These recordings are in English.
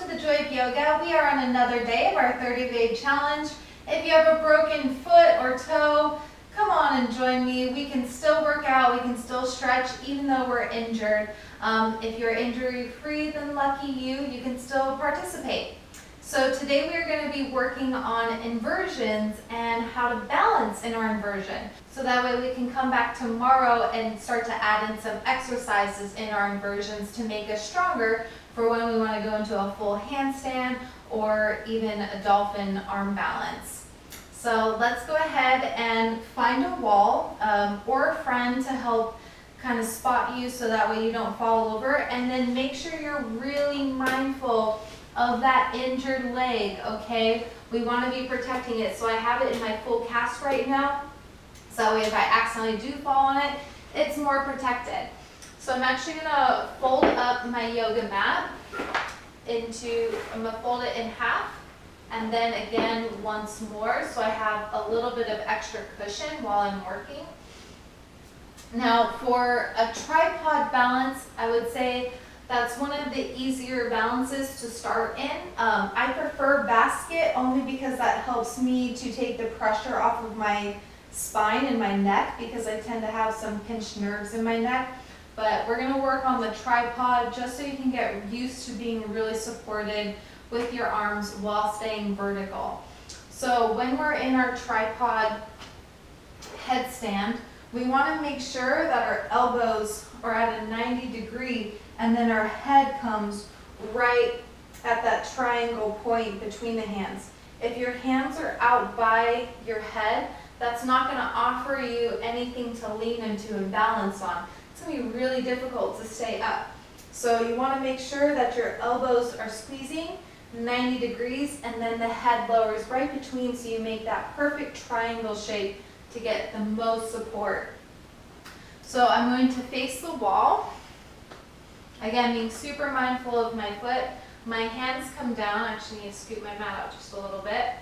the Joy of Yoga. We are on another day of our 30-day challenge. If you have a broken foot or toe, come on and join me. We can still work out, we can still stretch even though we're injured. If you're injury-free, then lucky you, you can still participate. So today we are going to be working on inversions and how to balance in our inversion. So that way we can come back tomorrow and start to add in some exercises in our inversions to make us stronger for when we want to go into a full handstand or even a dolphin arm balance. So let's go ahead and find a wall or a friend to help kind of spot you so that way you don't fall over, and then make sure you're really mindful of that injured leg, okay? We want to be protecting it. So I have it in my full cast right now, so that way if I accidentally do fall on it, it's more protected. So I'm actually going to fold up my yoga mat I'm going to fold it in half, and then again once more, so I have a little bit of extra cushion while I'm working. Now for a tripod balance, I would say that's one of the easier balances to start in. I prefer basket only because that helps me to take the pressure off of my spine and my neck, because I tend to have some pinched nerves in my neck. But we're going to work on the tripod just so you can get used to being really supported with your arms while staying vertical. So when we're in our tripod headstand, we want to make sure that our elbows are at a 90 degree and then our head comes right at that triangle point between the hands. If your hands are out by your head, that's not going to offer you anything to lean into and balance on. It's going to be really difficult to stay up. So you want to make sure that your elbows are squeezing 90 degrees and then the head lowers right between, so you make that perfect triangle shape to get the most support. So I'm going to face the wall. Again, being super mindful of my foot. My hands come down. I actually need to scoot my mat out just a little bit.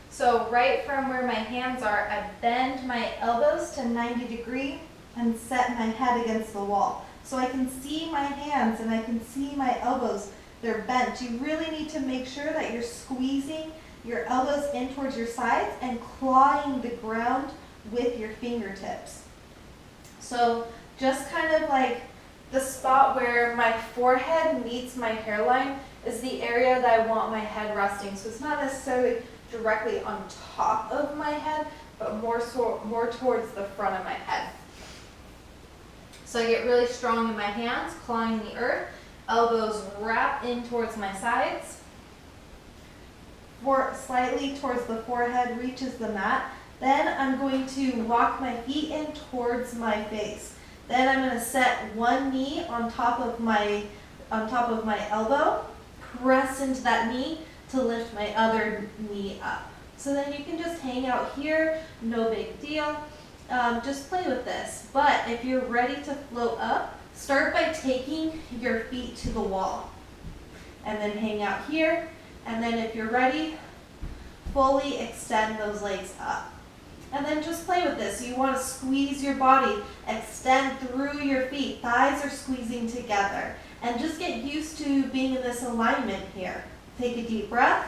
So right from where my hands are, I bend my elbows to 90 degree and set my head against the wall. So I can see my hands and I can see my elbows. They're bent. You really need to make sure that you're squeezing your elbows in towards your sides and clawing the ground with your fingertips. So just kind of like the spot where my forehead meets my hairline is the area that I want my head resting. So it's not necessarily directly on top of my head, but more towards the front of my head. So I get really strong in my hands, clawing the earth, elbows wrap in towards my sides, slightly towards the forehead reaches the mat. Then I'm going to walk my feet in towards my face. Then I'm going to set one knee on top of my elbow, press into that knee to lift my other knee up. So then you can just hang out here, no big deal. Just play with this. But if you're ready to float up, start by taking your feet to the wall. And then hang out here. And then if you're ready, fully extend those legs up. And then just play with this. You want to squeeze your body, extend through your feet. Thighs are squeezing together. And just get used to being in this alignment here. Take a deep breath.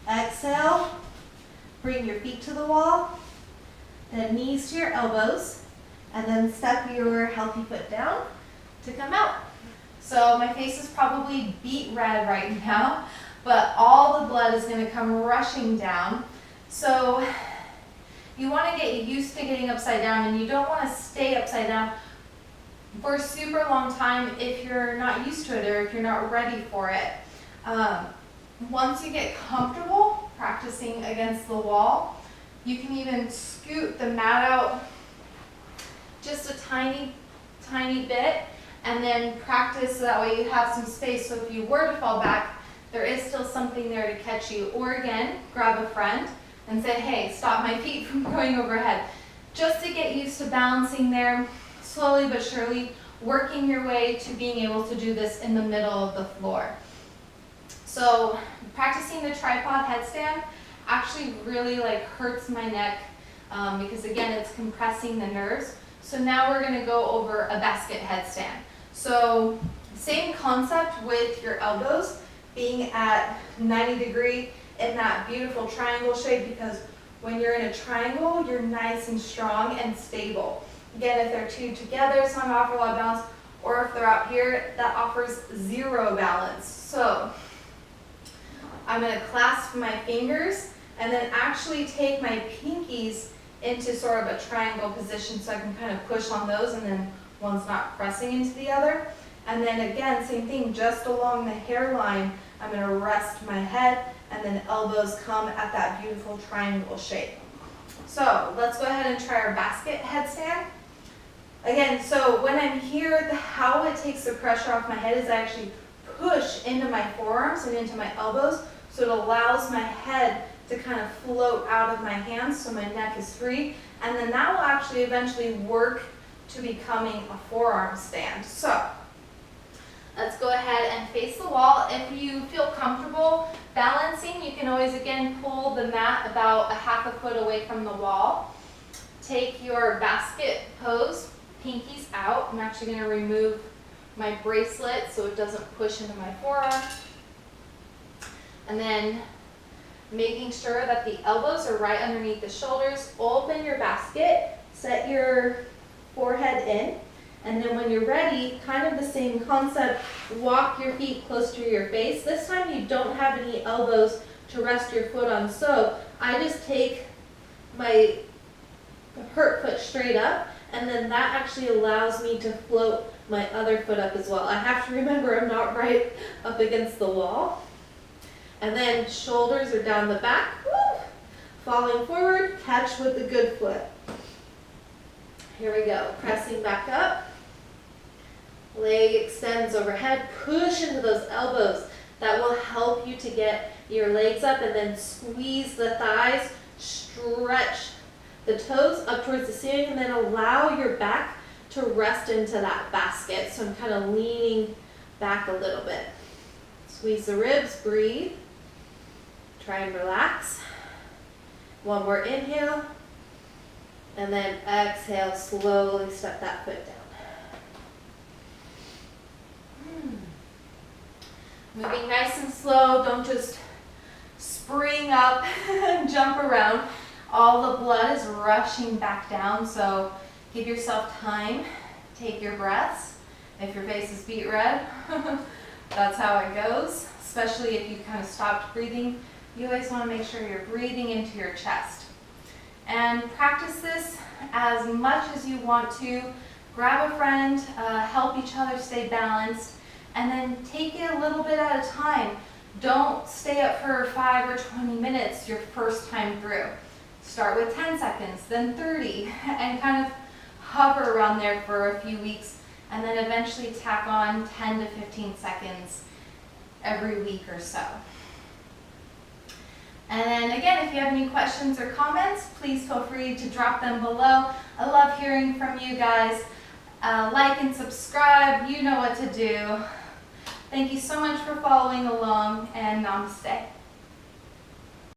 Exhale. Bring your feet to the wall. Then knees to your elbows. And then step your healthy foot down to come out. So my face is probably beet red right now, but all the blood is going to come rushing down. So you want to get used to getting upside down, and you don't want to stay upside down for a super long time if you're not used to it or if you're not ready for it. Once you get comfortable practicing against the wall, you can even scoot the mat out just a tiny bit and then practice, so that way you have some space. So if you were to fall back, there is still something there to catch you. Or again, grab a friend and say, hey, stop my feet from going overhead. Just to get used to balancing there, slowly but surely, working your way to being able to do this in the middle of the floor. So practicing the tripod headstand actually really hurts my neck because again, it's compressing the nerves. So now we're going to go over a basket headstand. So same concept with your elbows. being at 90 degree in that beautiful triangle shape, because when you're in a triangle, you're nice and strong and stable. Again, if they're two together, it's not going to offer a lot of balance, or if they're out here, that offers zero balance. So I'm going to clasp my fingers and then actually take my pinkies into sort of a triangle position so I can kind of push on those, and then one's not pressing into the other. And then again, same thing, just along the hairline, I'm going to rest my head, and then elbows come at that beautiful triangle shape. So let's go ahead and try our basket headstand. Again, so when I'm here, how it takes the pressure off my head is I actually push into my forearms and into my elbows, so it allows my head to kind of float out of my hands so my neck is free, and then that will actually eventually work to becoming a forearm stand. So let's go ahead and face the wall. If you feel comfortable balancing, you can always again pull the mat about a half a foot away from the wall. Take your basket pose, pinkies out. I'm actually going to remove my bracelet so it doesn't push into my forearm. And then making sure that the elbows are right underneath the shoulders. Open your basket, set your forehead in, and then when you're ready, kind of the same concept, walk your feet close to your face. This time you don't have any elbows to rest your foot on, so I just take my hurt foot straight up, and then that actually allows me to float my other foot up as well. I have to remember I'm not right up against the wall. And then shoulders are down the back, woo, falling forward, catch with the good foot. Here we go, pressing back up. Leg extends overhead, push into those elbows. That will help you to get your legs up, and then squeeze the thighs, stretch the toes up towards the ceiling, and then allow your back to rest into that basket. So I'm kind of leaning back a little bit. Squeeze the ribs, breathe. Try and relax. One more inhale, and then exhale, slowly step that foot down. Moving nice and slow, don't just spring up and jump around. All the blood is rushing back down, so give yourself time. Take your breaths. If your face is beet red, that's how it goes, especially if you kind of stopped breathing. You always want to make sure you're breathing into your chest. And practice this as much as you want to. Grab a friend, help each other stay balanced, and then take it a little bit at a time. Don't stay up for 5 or 20 minutes your first time through. Start with 10 seconds, then 30, and kind of hover around there for a few weeks, and then eventually tack on 10 to 15 seconds every week or so. And then again, if you have any questions or comments, please feel free to drop them below. I love hearing from you guys. Like and subscribe, you know what to do. Thank you so much for following along, and namaste.